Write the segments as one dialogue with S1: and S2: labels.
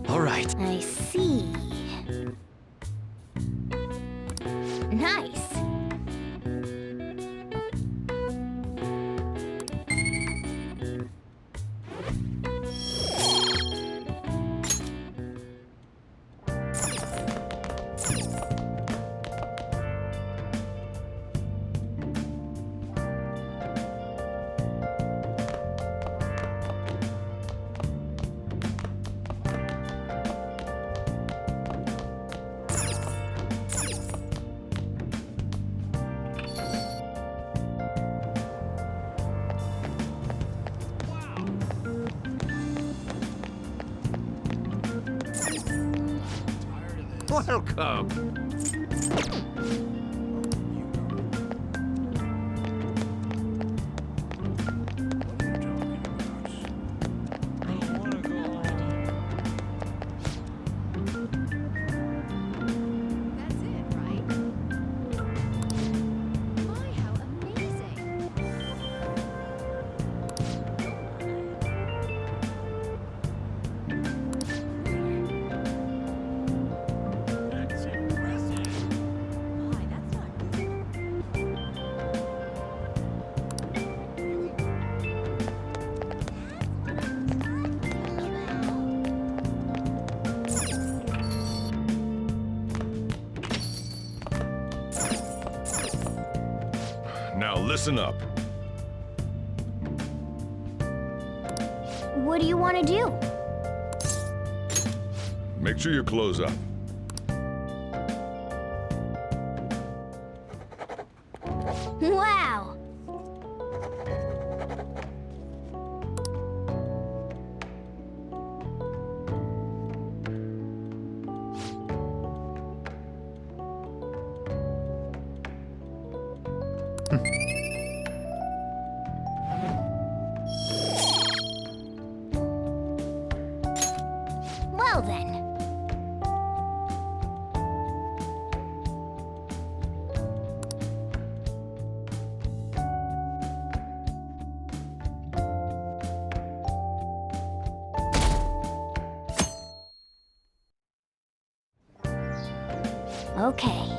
S1: All right.
S2: I see. Nice.
S1: Welcome.
S3: That's it, right? My, how amazing! My, that's not
S4: Now listen up.
S2: What do you want to do?
S4: Make sure you close up.
S2: Wow. Well then. Okay.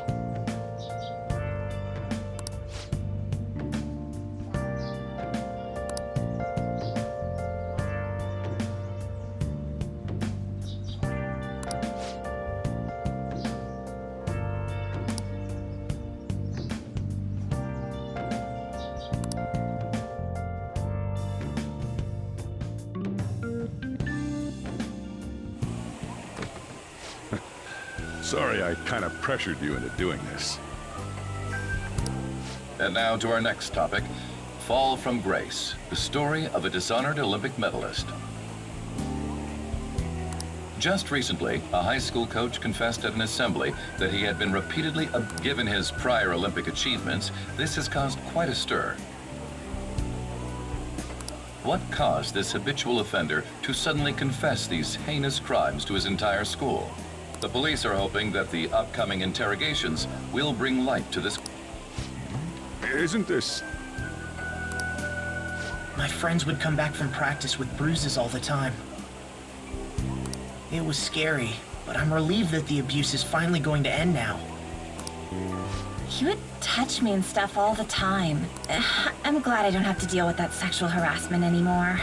S4: Sorry I kind of pressured you into doing this.
S5: And now to our next topic, Fall from Grace, the story of a dishonored Olympic medalist. Just recently, a high school coach confessed at an assembly that he had been repeatedly given his prior Olympic achievements. This has caused quite a stir. What caused this habitual offender to suddenly confess these heinous crimes to his entire school? The police are hoping that the upcoming interrogations will bring light to this.
S4: Isn't this...
S1: My friends would come back from practice with bruises all the time. It was scary, but I'm relieved that the abuse is finally going to end now.
S6: He would touch me and stuff all the time. I'm glad I don't have to deal with that sexual harassment anymore.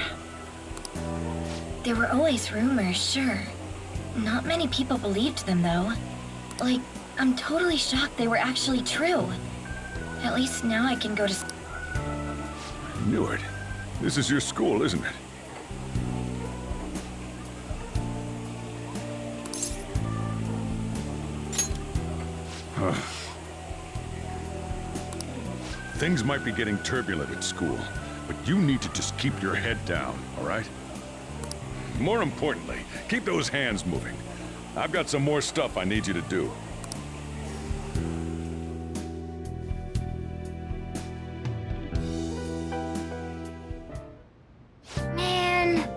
S6: There were always rumors, sure. Not many people believed them, though. Like, I'm totally shocked they were actually true. At least now I can go to...
S4: I knew it. This is your school, isn't it? Things might be getting turbulent at school, but you need to just keep your head down, all right? More importantly, keep those hands moving. I've got some more stuff I need you to do.
S2: Man.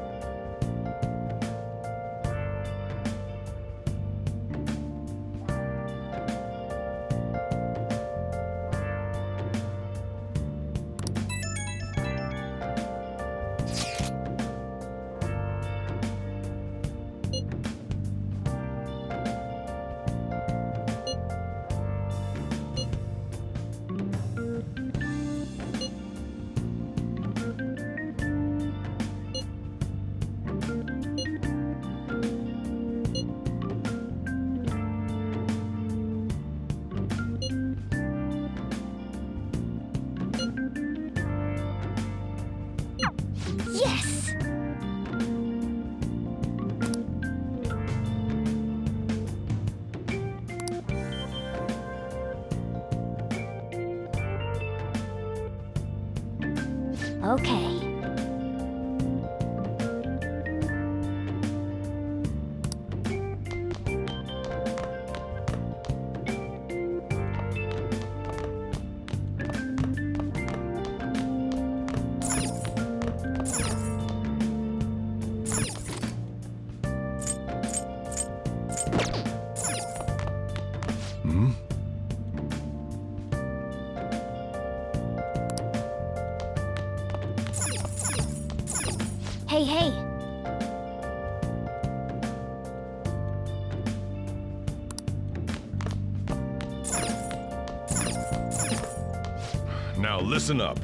S2: Yes! Okay. Hey, hey!
S4: Now listen up.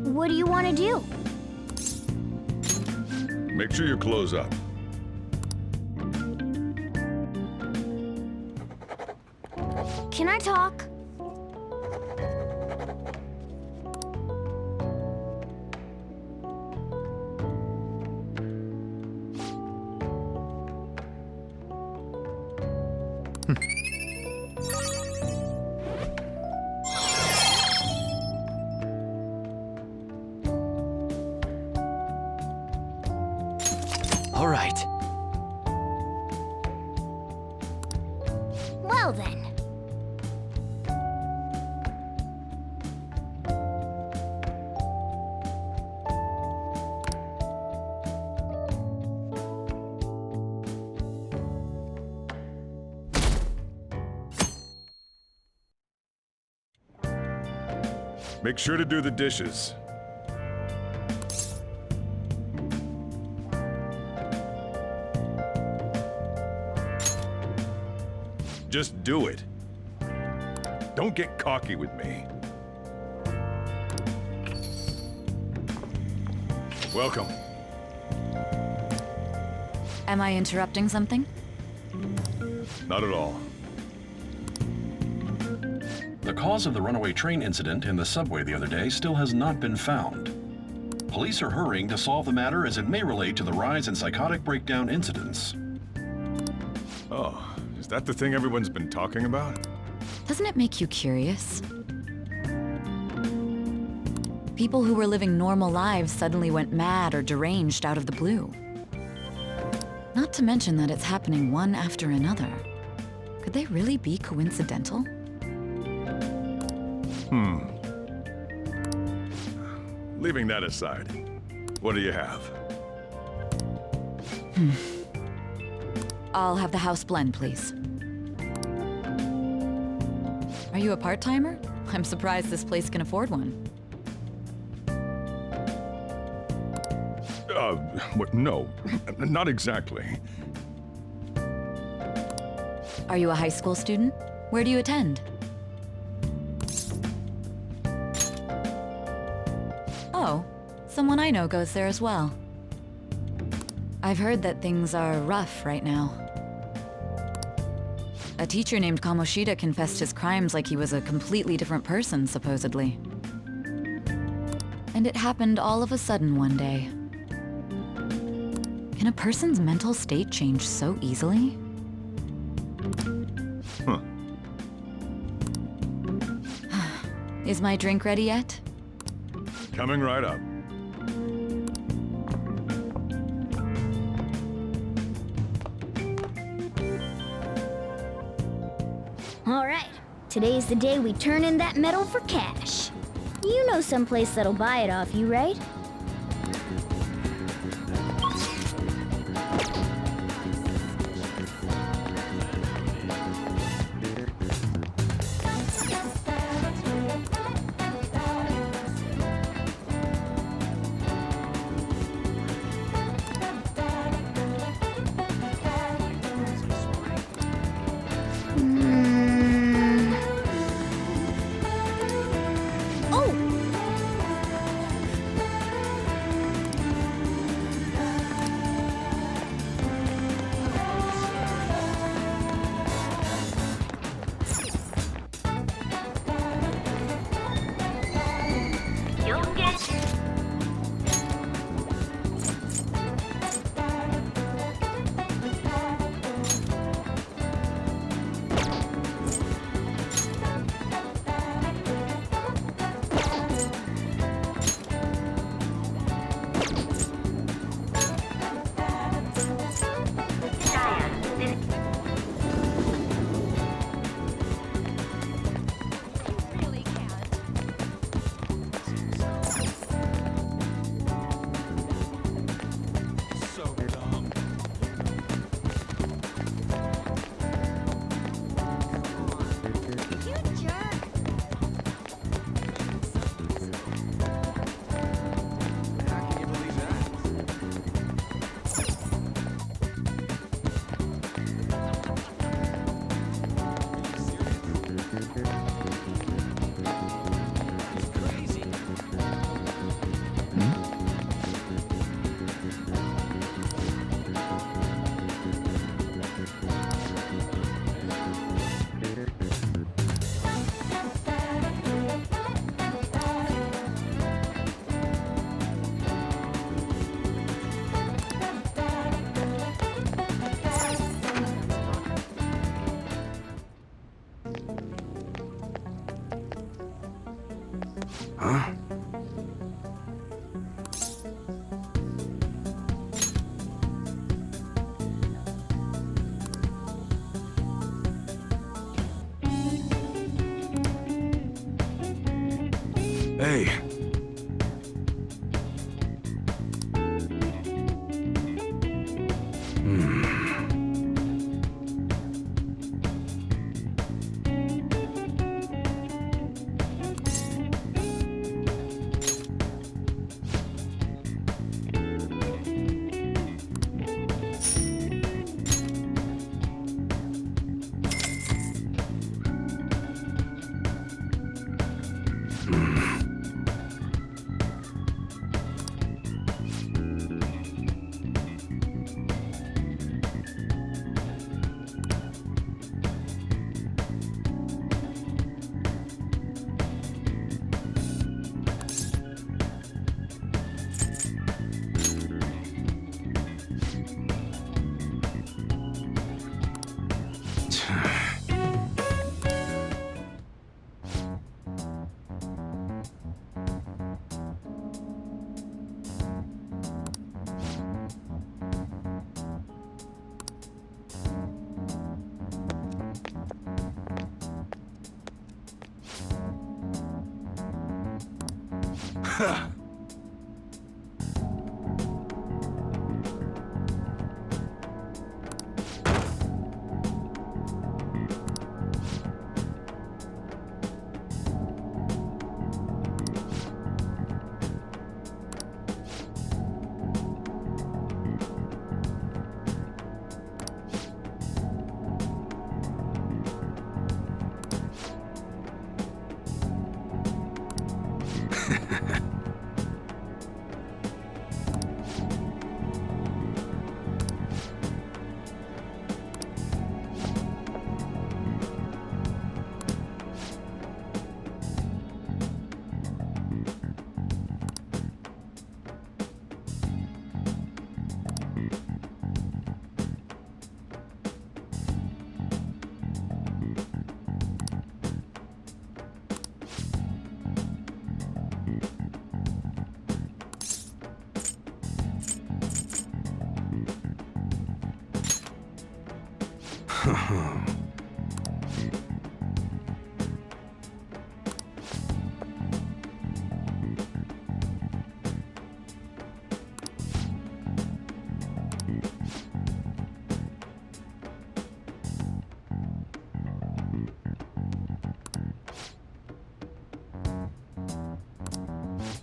S2: What do you want to do?
S4: Make sure you close up.
S2: Can I talk?
S7: All right.
S2: Well then.
S4: Make sure to do the dishes. Just do it. Don't get cocky with me. Welcome.
S8: Am I interrupting something?
S4: Not at all.
S5: The cause of the runaway train incident in the subway the other day still has not been found. Police are hurrying to solve the matter as it may relate to the rise in psychotic breakdown incidents.
S4: Oh, is that the thing everyone's been talking about?
S8: Doesn't it make you curious? People who were living normal lives suddenly went mad or deranged out of the blue. Not to mention that it's happening one after another. Could they really be coincidental?
S4: Leaving that aside, what do you have?
S8: I'll have the house blend, please. Are you a part-timer? I'm surprised this place can afford one.
S4: No, not exactly.
S8: Are you a high school student? Where do you attend? Oh, someone I know goes there as well. I've heard that things are rough right now. A teacher named Kamoshida confessed his crimes like he was a completely different person, supposedly. And it happened all of a sudden one day. Can a person's mental state change so easily?
S4: Huh.
S8: Is my drink ready yet?
S4: Coming right up.
S2: All right, today's the day we turn in that medal for cash. You know someplace that'll buy it off you, right?
S3: Really can't.
S4: So dumb.
S3: You jerk.
S7: How can you believe that? Crazy.
S4: Huh? Hey.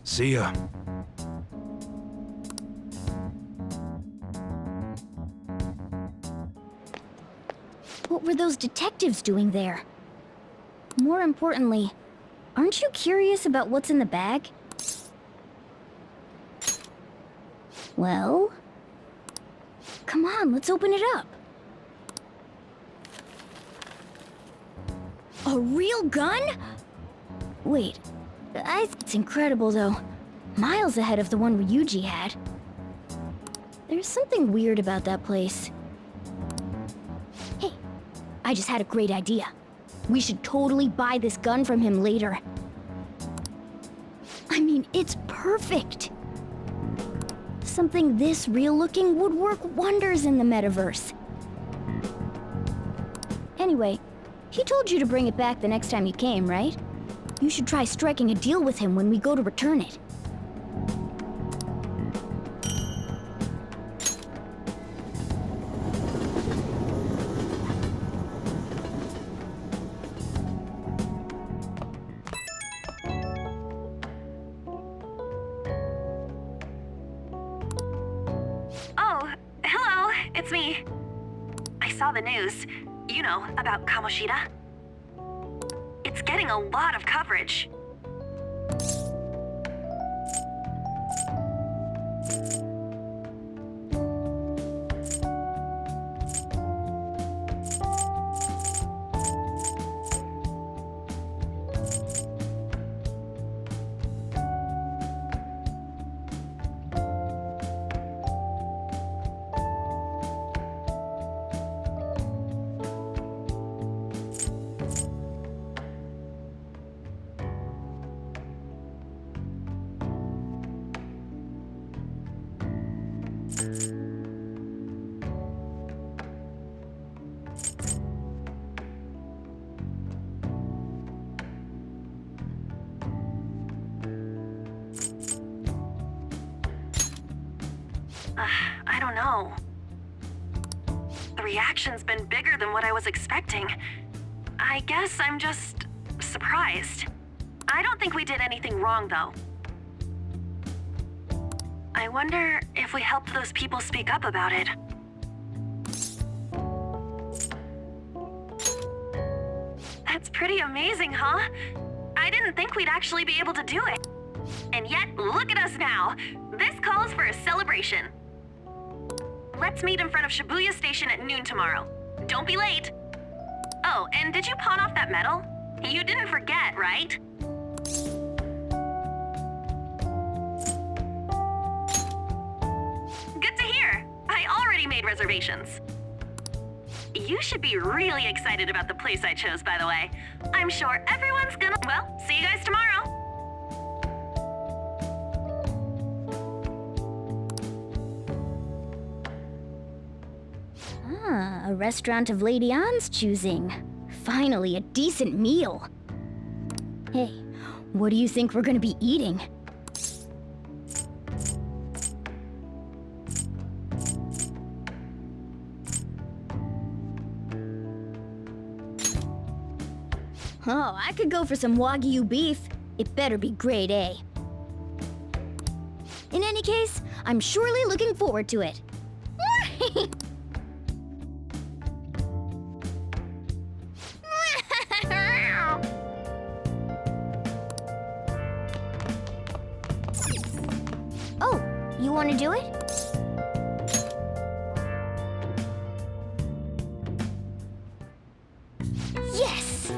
S9: See ya.
S2: What were those detectives doing there? More importantly, aren't you curious about what's in the bag? Well? Come on, let's open it up. A real gun? Wait, it's incredible though. Miles ahead of the one Ryuji had. There's something weird about that place. Hey, I just had a great idea. We should totally buy this gun from him later. I mean, it's perfect. Something this real-looking would work wonders in the metaverse. Anyway, he told you to bring it back the next time you came, right? You should try striking a deal with him when we go to return it.
S10: Oh, hello, it's me. I saw the news, you know, about Kamoshida. It's getting a lot of coverage. I don't know. The reaction's been bigger than what I was expecting. I guess I'm just surprised. I don't think we did anything wrong, though. I wonder if we helped those people speak up about it. That's pretty amazing, huh? I didn't think we'd actually be able to do it. And yet, look at us now. This calls for a celebration. Let's meet in front of Shibuya Station at noon tomorrow. Don't be late. Oh, and did you pawn off that medal? You didn't forget, right? Good to hear. I already made reservations. You should be really excited about the place I chose, by the way. I'm sure everyone's gonna... Well, see you guys tomorrow.
S2: Ah, a restaurant of Lady Anne's choosing. Finally, a decent meal. Hey, what do you think we're gonna be eating? Oh, I could go for some Wagyu beef. It better be grade A. In any case, I'm surely looking forward to it. Oh, you want to do it? Yes!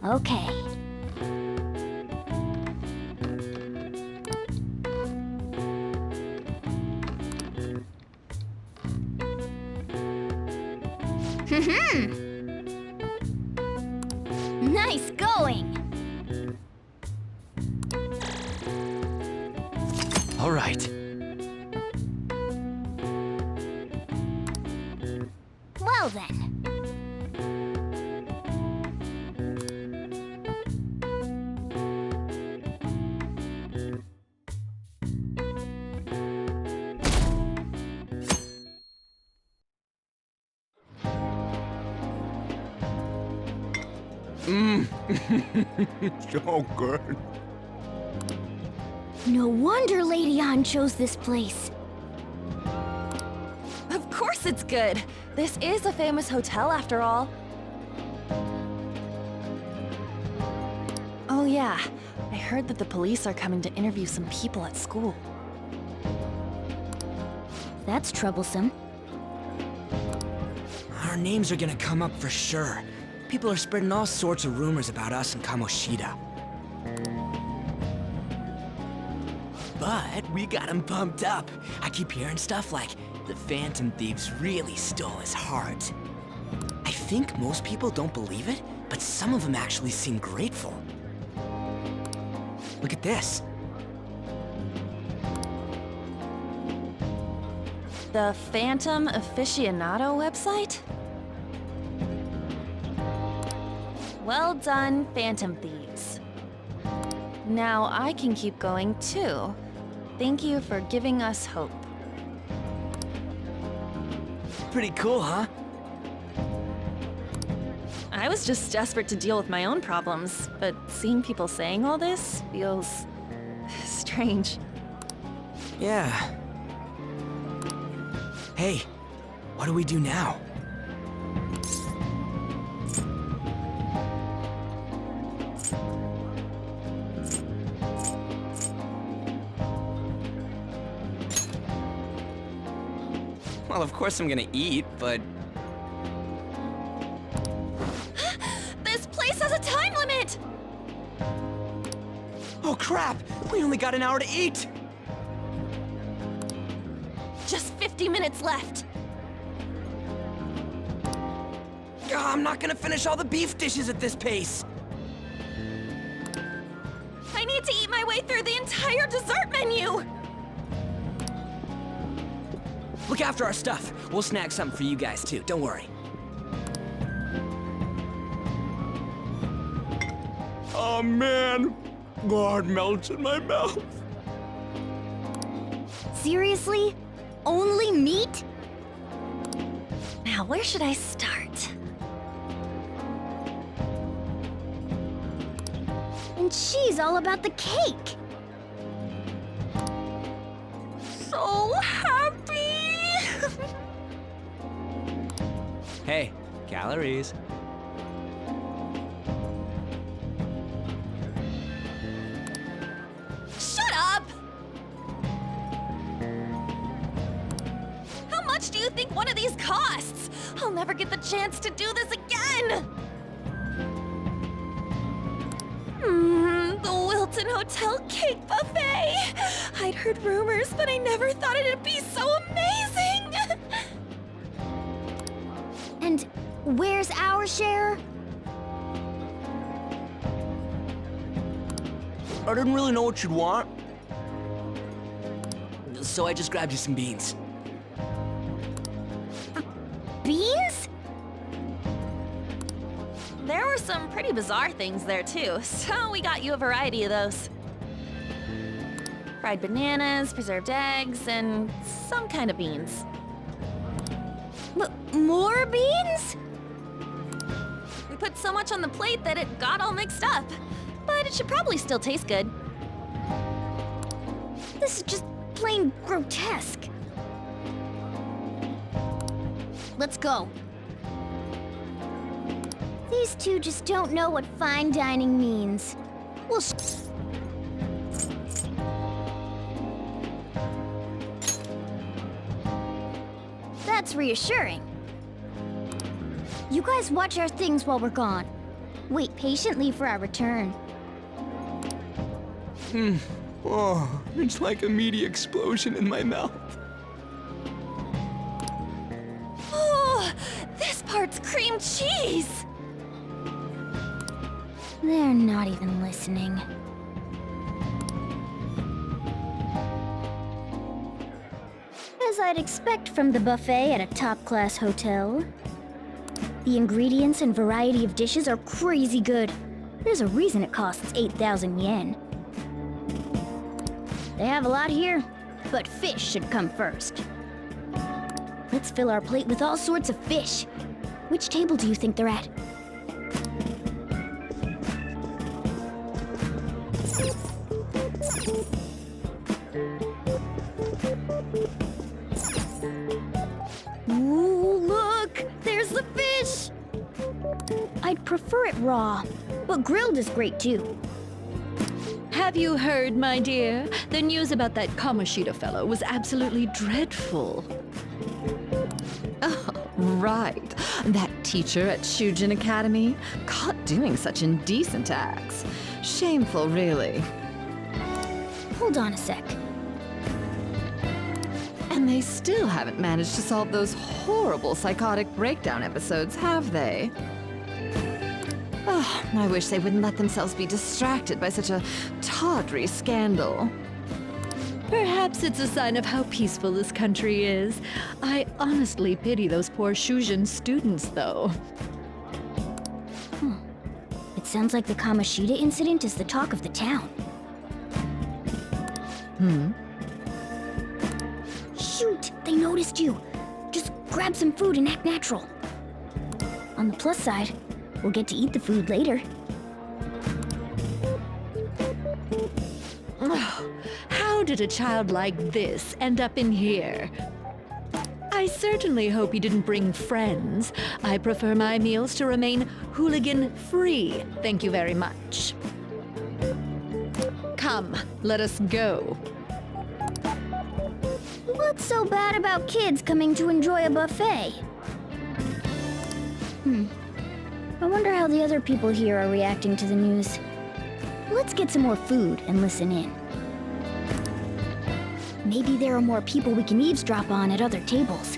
S2: Okay. Nice going!
S1: All right.
S2: Well then.
S9: So good.
S2: No wonder Lady An chose this place.
S6: Of course it's good. This is a famous hotel after all. Oh yeah, I heard that the police are coming to interview some people at school.
S2: That's troublesome.
S1: Our names are gonna come up for sure. People are spreading all sorts of rumors about us and Kamoshida. But we got him pumped up. I keep hearing stuff like the Phantom Thieves really stole his heart. I think most people don't believe it, but some of them actually seem grateful. Look at this.
S6: The Phantom Aficionado website? Well done, Phantom Thieves. Now I can keep going too. Thank you for giving us hope.
S1: Pretty cool, huh?
S6: I was just desperate to deal with my own problems, but seeing people saying all this feels strange.
S1: Yeah. Hey, what do we do now? Well, of course I'm gonna eat, but...
S6: This place has a time limit!
S1: Oh crap! We only got an hour to eat!
S6: Just 50 minutes left.
S1: I'm not gonna finish all the beef dishes at this pace!
S6: I need to eat my way through the entire dessert menu!
S1: Look after our stuff. We'll snag something for you guys too, don't worry.
S9: Oh man, God melts in my mouth.
S2: Seriously? Only meat?
S6: Now, where should I start?
S2: And she's all about the cake.
S6: So happy!
S1: Hey, calories.
S6: Shut up! How much do you think one of these costs? I'll never get the chance to do this again! The Wilton Hotel Cake Buffet! I'd heard rumors, but I never thought it'd be so amazing!
S2: And where's our share?
S1: I didn't really know what you'd want, so I just grabbed you some beans.
S2: Beans?
S6: There were some pretty bizarre things there too, so we got you a variety of those.
S11: fried bananas, preserved eggs, and some kind of beans.
S2: More beans?
S11: We put so much on the plate that it got all mixed up. But it should probably still taste good.
S2: This is just plain grotesque. Let's go. These two just don't know what fine dining means. Well, that's reassuring. You guys watch our things while we're gone. Wait patiently for our return.
S9: Oh, it's like a meaty explosion in my mouth.
S11: Oh, this part's cream cheese!
S2: They're not even listening. As I'd expect from the buffet at a top-class hotel. The ingredients and variety of dishes are crazy good. There's a reason it costs 8,000 yen. They have a lot here, but fish should come first. Let's fill our plate with all sorts of fish. Which table do you think they're at? Ooh, look! There's the fish! I'd prefer it raw, but grilled is great too.
S8: Have you heard, my dear? The news about that Kamoshida fellow was absolutely dreadful. Oh, right. That teacher at Shujin Academy, caught doing such indecent acts. Shameful, really.
S2: Hold on a sec.
S8: And they still haven't managed to solve those horrible psychotic breakdown episodes, have they? Oh, I wish they wouldn't let themselves be distracted by such a tawdry scandal. Perhaps it's a sign of how peaceful this country is. I honestly pity those poor Shujin students, though.
S2: It sounds like the Kamoshida incident is the talk of the town. Shoot! They noticed you! Just grab some food and act natural. On the plus side, we'll get to eat the food later.
S8: How did a child like this end up in here? I certainly hope he didn't bring friends. I prefer my meals to remain hooligan-free. Thank you very much. Come, let us go.
S2: What's so bad about kids coming to enjoy a buffet? I wonder how the other people here are reacting to the news. Let's get some more food and listen in. Maybe there are more people we can eavesdrop on at other tables.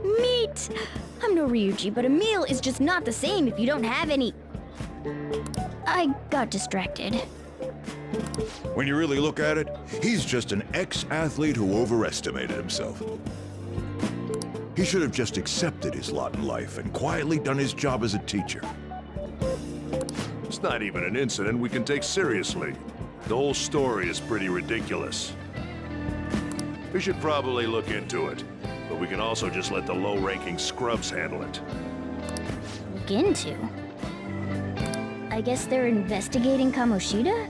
S2: Meat! I'm no Ryuji, but a meal is just not the same if you don't have any. I got distracted.
S12: When you really look at it, he's just an ex-athlete who overestimated himself. He should have just accepted his lot in life and quietly done his job as a teacher.
S13: It's not even an incident we can take seriously. The whole story is pretty ridiculous. We should probably look into it, but we can also just let the low-ranking scrubs handle it.
S2: Look into? I guess they're investigating Kamoshida?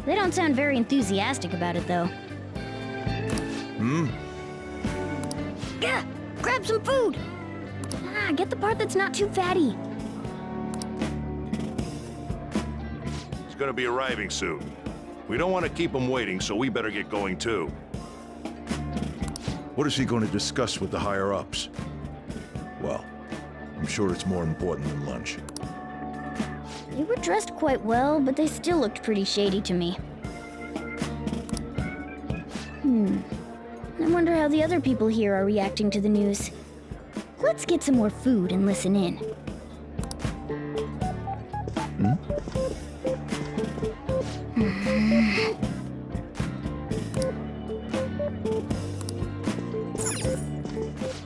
S2: They don't sound very enthusiastic about it, though. Yeah, grab some food! Get the part that's not too fatty.
S13: He's gonna be arriving soon. We don't want to keep him waiting, so we better get going too.
S12: What is he going to discuss with the higher-ups? Well, I'm sure it's more important than lunch.
S2: They were dressed quite well, but they still looked pretty shady to me. I wonder how the other people here are reacting to the news. Let's get some more food and listen in.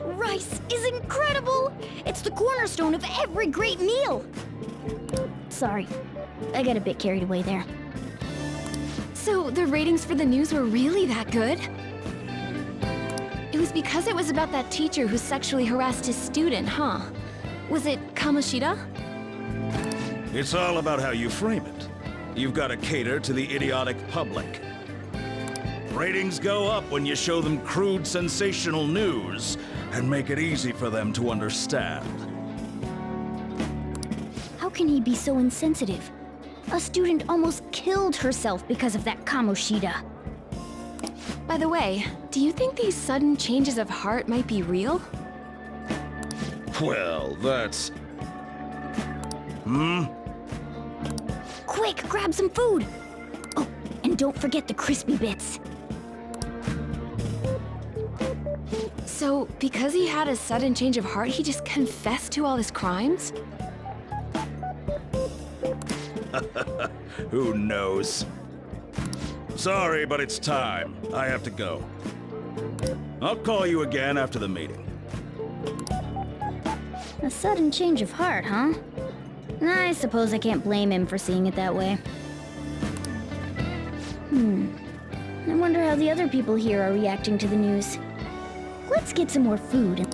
S2: Rice is incredible! It's the cornerstone of every great meal! Sorry, I got a bit carried away there.
S11: So the ratings for the news were really that good? It was because it was about that teacher who sexually harassed his student, huh? Was it Kamoshida?
S14: It's all about how you frame it. You've got to cater to the idiotic public. Ratings go up when you show them crude, sensational news and make it easy for them to understand.
S2: How can he be so insensitive? A student almost killed herself because of that Kamoshida.
S11: By the way, do you think these sudden changes of heart might be real?
S14: Well, that's...
S2: Quick, grab some food! Oh, and don't forget the crispy bits.
S11: So, because he had a sudden change of heart, he just confessed to all his crimes?
S14: Who knows? Sorry, but it's time. I have to go. I'll call you again after the meeting.
S2: A sudden change of heart, huh? I suppose I can't blame him for seeing it that way. I wonder how the other people here are reacting to the news. Let's get some more food.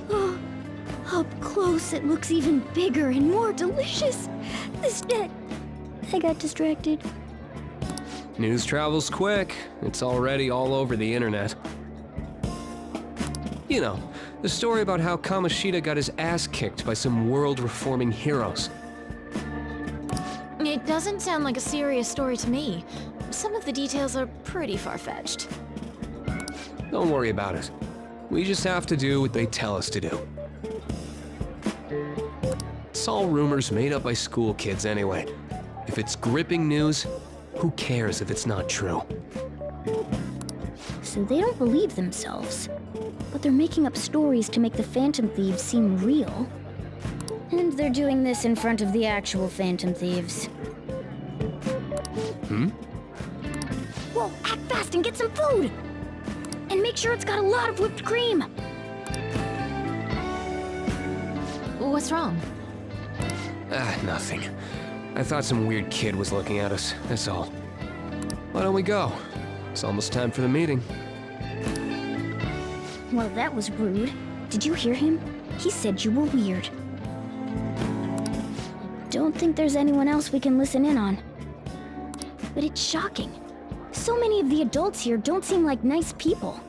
S2: Oh, up close it looks even bigger and more delicious. I got distracted.
S7: News travels quick. It's already all over the internet. You know, the story about how Kamoshida got his ass kicked by some world-reforming heroes.
S11: It doesn't sound like a serious story to me. Some of the details are pretty far-fetched.
S7: Don't worry about it. We just have to do what they tell us to do. It's all rumors made up by school kids anyway. If it's gripping news, who cares if it's not true?
S2: So they don't believe themselves, but they're making up stories to make the Phantom Thieves seem real. And they're doing this in front of the actual Phantom Thieves. Whoa, act fast and get some food! And make sure it's got a lot of whipped cream!
S11: What's wrong?
S7: Nothing. I thought some weird kid was looking at us, that's all. Why don't we go? It's almost time for the meeting.
S2: Well, that was rude. Did you hear him? He said you were weird. Don't think there's anyone else we can listen in on. But it's shocking. So many of the adults here don't seem like nice people.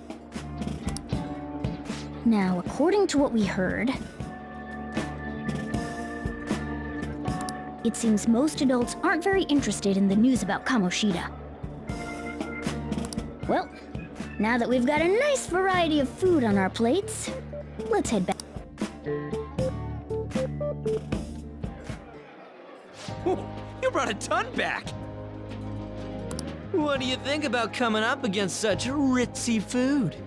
S2: Now, according to what we heard, it seems most adults aren't very interested in the news about Kamoshida. Well, now that we've got a nice variety of food on our plates, let's head back.
S1: You brought a ton back! What do you think about coming up against such ritzy food?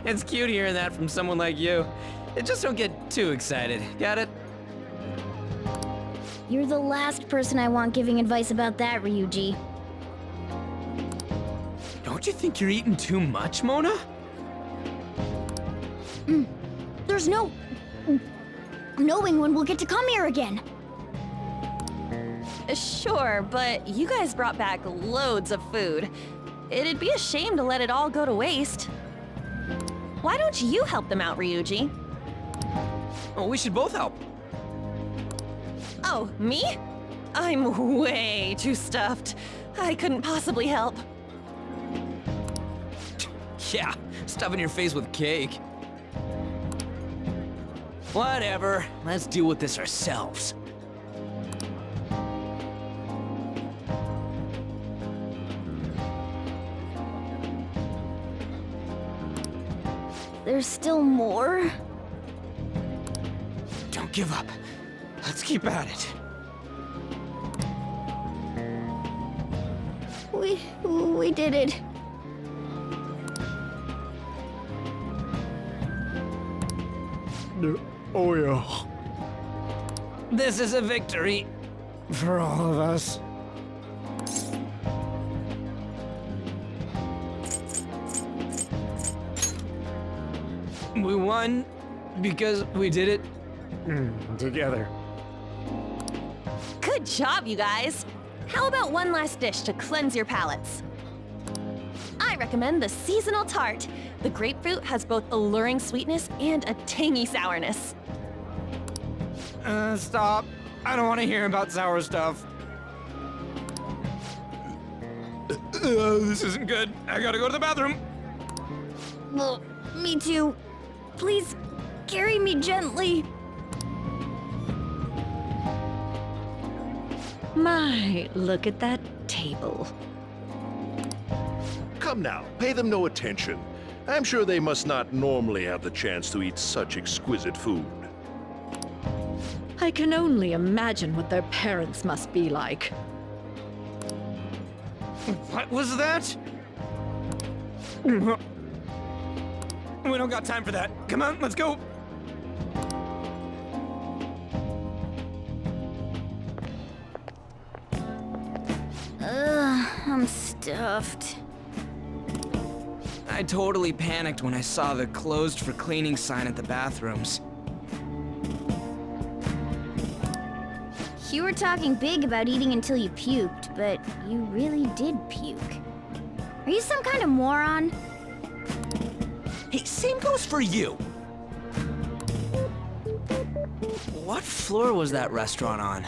S1: It's cute hearing that from someone like you. Just don't get too excited, got it?
S2: You're the last person I want giving advice about that, Ryuji.
S1: Don't you think you're eating too much, Mona?
S2: There's no knowing when we'll get to come here again.
S11: Sure, but you guys brought back loads of food. It'd be a shame to let it all go to waste. Why don't you help them out, Ryuji?
S1: Oh, we should both help.
S11: Oh, me? I'm way too stuffed. I couldn't possibly help.
S1: Yeah, stuffing your face with cake. Whatever. Let's deal with this ourselves.
S2: There's still more?
S1: Don't give up. Let's keep at it.
S2: We did it.
S9: Oh yeah.
S1: This is a victory for all of us. We won because we did it
S9: Together.
S15: Good job, you guys! How about one last dish to cleanse your palates? I recommend the seasonal tart. The grapefruit has both alluring sweetness and a tangy sourness.
S1: Stop. I don't want to hear about sour stuff. This isn't good. I gotta go to the bathroom.
S2: Well, me too. Please, carry me gently.
S8: My, look at that table.
S13: Come now, pay them no attention. I'm sure they must not normally have the chance to eat such exquisite food.
S8: I can only imagine what their parents must be like.
S1: What was that? We don't got time for that. Come on, let's go.
S2: I'm stuffed.
S1: I totally panicked when I saw the closed for cleaning sign at the bathrooms.
S2: You were talking big about eating until you puked, but you really did puke. Are you some kind of moron?
S1: Hey, same goes for you. What floor was that restaurant on?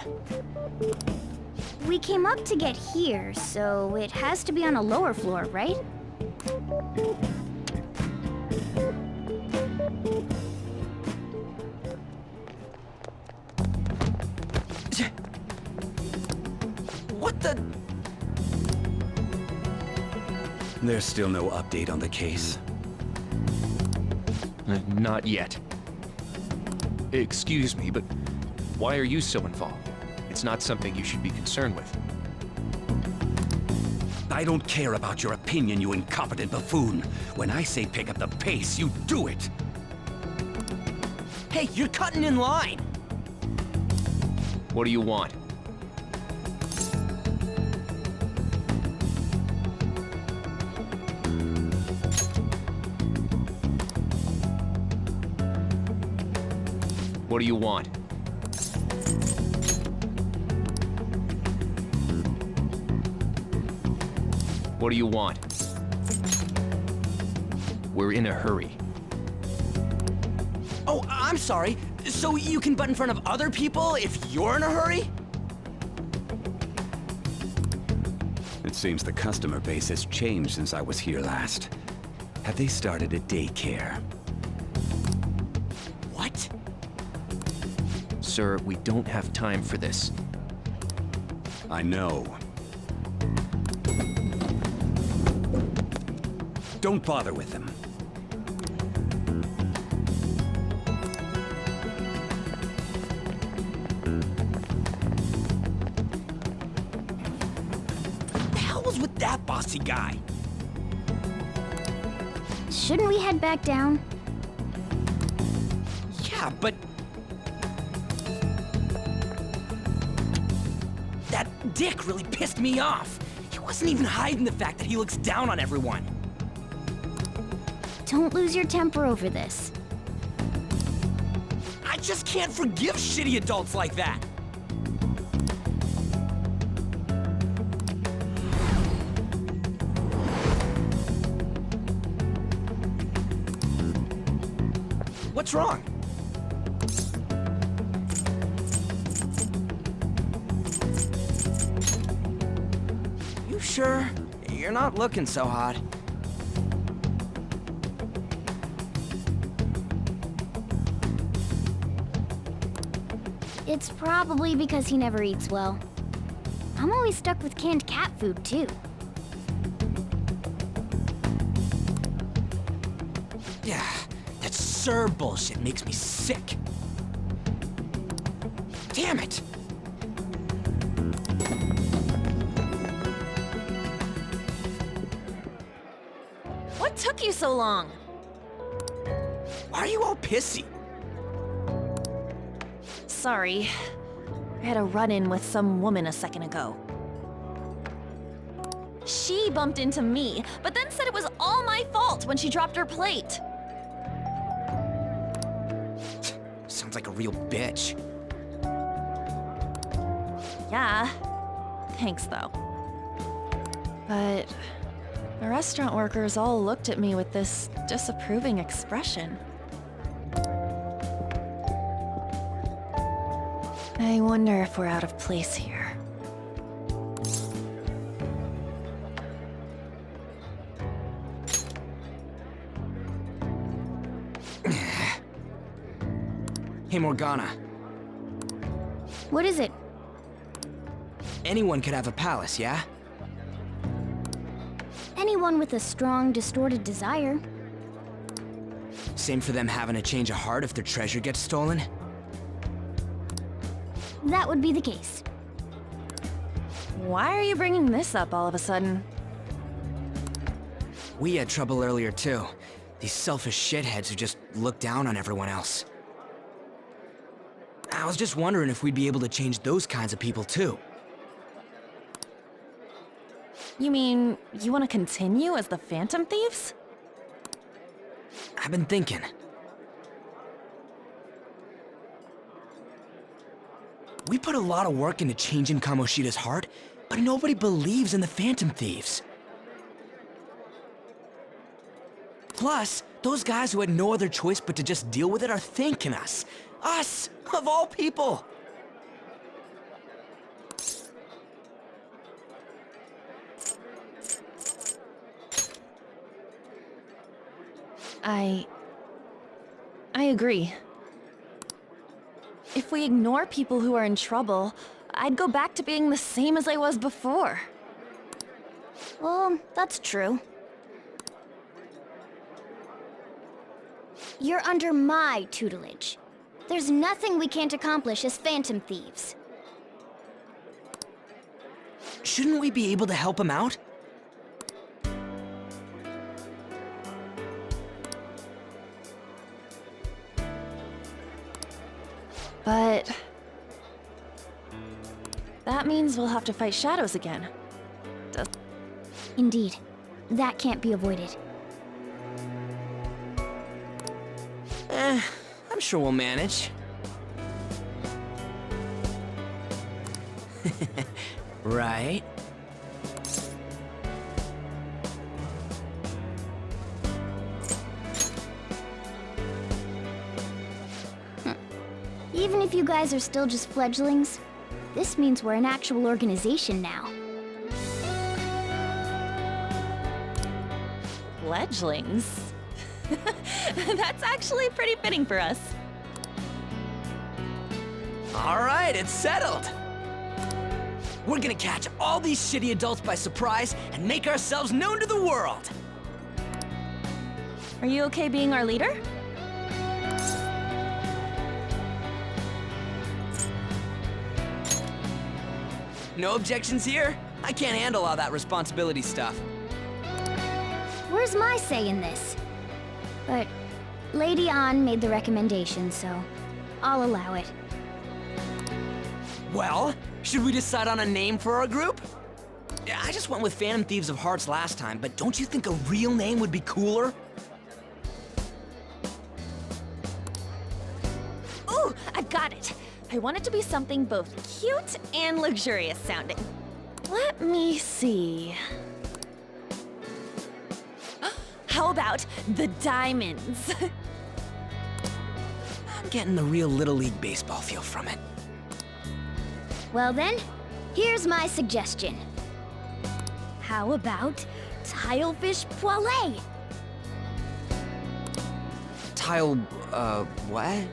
S2: We came up to get here, so it has to be on a lower floor, right?
S1: What the?
S16: There's still no update on the case.
S7: Not yet. Excuse me, but why are you so involved? It's not something you should be concerned with.
S16: I don't care about your opinion, you incompetent buffoon. When I say pick up the pace, you do it.
S1: Hey, you're cutting in line.
S7: What do you want? What do you want? What do you want? We're in a hurry.
S1: Oh, I'm sorry. So you can butt in front of other people if you're in a hurry?
S16: It seems the customer base has changed since I was here last. Have they started a daycare?
S1: What?
S7: Sir, we don't have time for this.
S16: I know. Don't bother with them.
S1: What the hell was with that bossy guy?
S2: Shouldn't we head back down?
S1: Yeah, but... that dick really pissed me off. He wasn't even hiding the fact that he looks down on everyone.
S2: Don't lose your temper over this.
S1: I just can't forgive shitty adults like that. What's wrong? You sure? You're not looking so hot.
S2: It's probably because he never eats well. I'm always stuck with canned cat food, too.
S1: Yeah, that sir bullshit makes me sick. Damn it!
S15: What took you so long?
S1: Why are you all pissy?
S15: Sorry. I had a run-in with some woman a second ago. She bumped into me, but then said it was all my fault when she dropped her plate.
S1: Sounds like a real bitch.
S15: Yeah. Thanks, though. But the restaurant workers all looked at me with this disapproving expression. I wonder if we're out of place here.
S1: Hey, Morgana.
S2: What is it?
S1: Anyone could have a palace, yeah?
S2: Anyone with a strong, distorted desire.
S1: Same for them having a change of heart if their treasure gets stolen?
S2: That would be the case.
S15: Why are you bringing this up all of a sudden?
S1: We had trouble earlier, too. These selfish shitheads who just look down on everyone else. I was just wondering if we'd be able to change those kinds of people, too.
S15: You mean, you want to continue as the Phantom Thieves?
S1: I've been thinking. We put a lot of work into changing Kamoshida's heart, but nobody believes in the Phantom Thieves. Plus, those guys who had no other choice but to just deal with it are thanking us. Us, of all people!
S15: I agree. If we ignore people who are in trouble, I'd go back to being the same as I was before.
S2: Well, that's true. You're under my tutelage. There's nothing we can't accomplish as Phantom Thieves.
S1: Shouldn't we be able to help him out?
S15: But that means we'll have to fight shadows again.
S2: Indeed. That can't be avoided.
S1: I'm sure we'll manage. Right?
S2: Even if you guys are still just fledglings, this means we're an actual organization now.
S15: Fledglings? That's actually pretty fitting for us.
S1: All right, it's settled. We're gonna catch all these shitty adults by surprise and make ourselves known to the world.
S15: Are you okay being our leader?
S1: No objections here? I can't handle all that responsibility stuff.
S2: Where's my say in this? But Lady An made the recommendation, so I'll allow it.
S1: Well, should we decide on a name for our group? Yeah, I just went with Phantom Thieves of Hearts last time, but don't you think a real name would be cooler?
S15: Ooh, I've got it. I want it to be something both cute and luxurious sounding. Let me see. How about the Diamonds?
S1: I'm getting the real Little League Baseball feel from it.
S2: Well then, here's my suggestion. How about Tilefish Poêlée?
S1: What?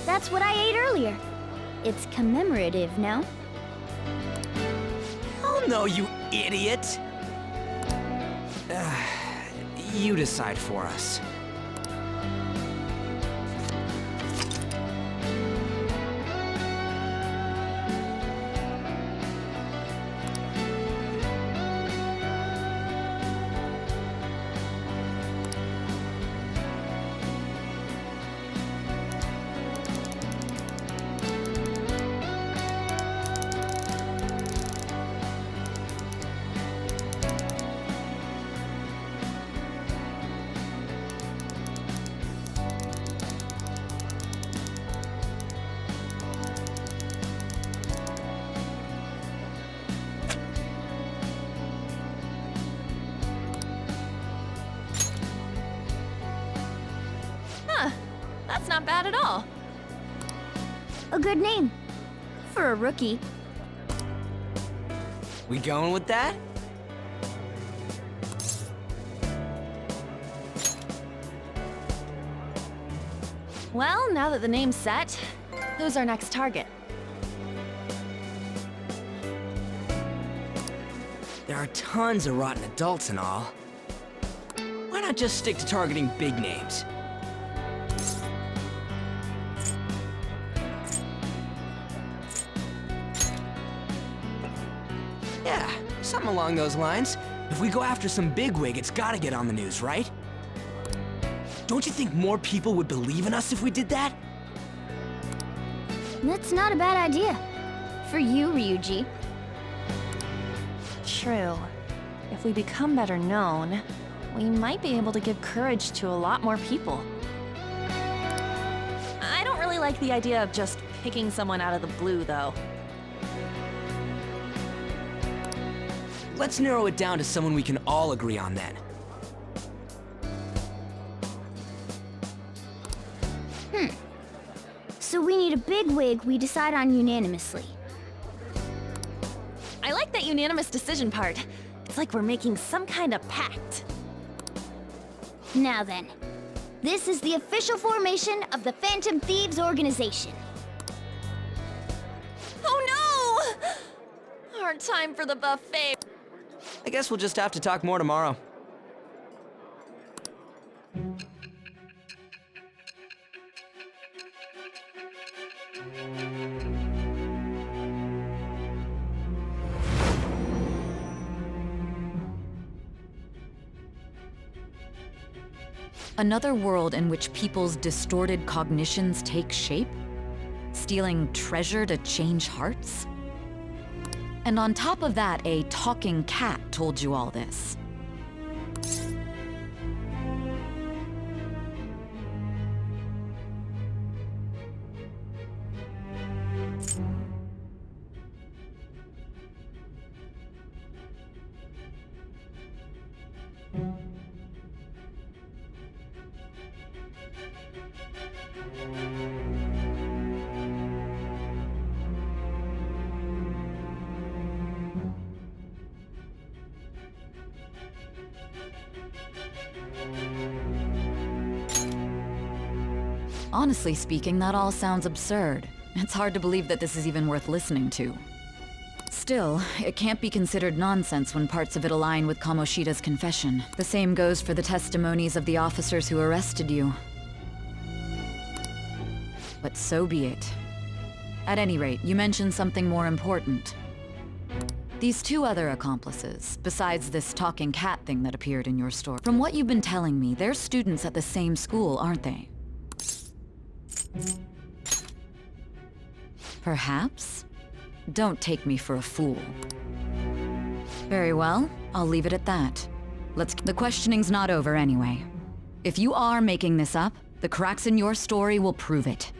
S2: That's what I ate earlier. It's commemorative, no?
S1: Oh no, you idiot! You decide for us.
S15: That's not bad at all.
S2: A good name. For a rookie.
S1: We going with that?
S15: Well, now that the name's set, who's our next target?
S1: There are tons of rotten adults and all. Why not just stick to targeting big names? Yeah, something along those lines. If we go after some bigwig, it's gotta get on the news, right? Don't you think more people would believe in us if we did that?
S2: That's not a bad idea. For you, Ryuji.
S15: True. If we become better known, we might be able to give courage to a lot more people. I don't really like the idea of just picking someone out of the blue, though.
S1: Let's narrow it down to someone we can all agree on then.
S2: So we need a bigwig we decide on unanimously.
S15: I like that unanimous decision part. It's like we're making some kind of pact.
S2: Now then, this is the official formation of the Phantom Thieves organization.
S15: Oh no! Hard time for the buffet.
S1: I guess we'll just have to talk more tomorrow.
S17: Another world in which people's distorted cognitions take shape? Stealing treasure to change hearts? And on top of that, a talking cat told you all this. Honestly speaking, that all sounds absurd. It's hard to believe that this is even worth listening to. Still, it can't be considered nonsense when parts of it align with Kamoshida's confession. The same goes for the testimonies of the officers who arrested you. But so be it. At any rate, you mentioned something more important. These two other accomplices, besides this talking cat thing that appeared in your story. From what you've been telling me, they're students at the same school, aren't they? Perhaps? Don't take me for a fool. Very well, I'll leave it at that. The questioning's not over anyway. If you are making this up, the cracks in your story will prove it.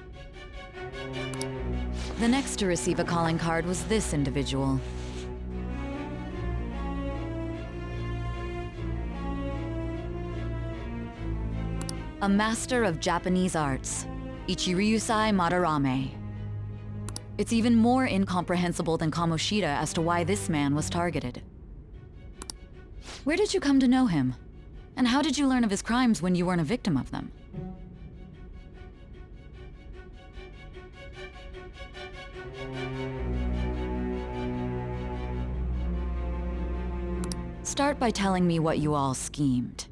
S17: The next to receive a calling card was this individual. A master of Japanese arts, Ichiryusai Madarame. It's even more incomprehensible than Kamoshida as to why this man was targeted. Where did you come to know him? And how did you learn of his crimes when you weren't a victim of them? start by telling me what you all schemed.